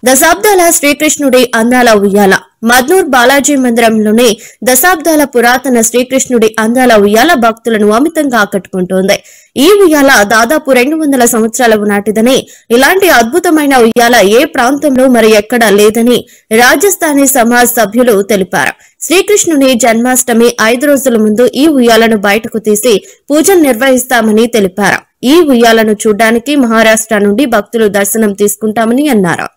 దశాబ్దాల శ్రీకృష్ణుడి అందాల ఉయ్యాల మద్నూర్ బాలాజీ మందిరంలోని దశాబ్దాల పురాతన శ్రీకృష్ణుడి అందాల ఉయ్యాల భక్తులను అమితంగా ఆకట్టుకుంటోంది. ఈ ఉయ్యాల దాదాపు 200 సంవత్సరాల నాటిదని, ఇలాంటి అద్భుతమైన ఉయ్యాల ఏ ప్రాంతంలో మరి ఎక్కడా లేదని రాజస్థానీ సమాజ్ సభ్యులు తెలిపారు. శ్రీకృష్ణుని జన్మాష్టమి 5 రోజుల ముందు ఈ ఉయ్యాలను బయటకు తీసి పూజలు నిర్వహిస్తామని తెలిపారు. ఈ ఉయ్యాలను చూడ్డానికి మహారాష్ట్ర నుండి భక్తులు దర్శనం తీసుకుంటామని అన్నారు.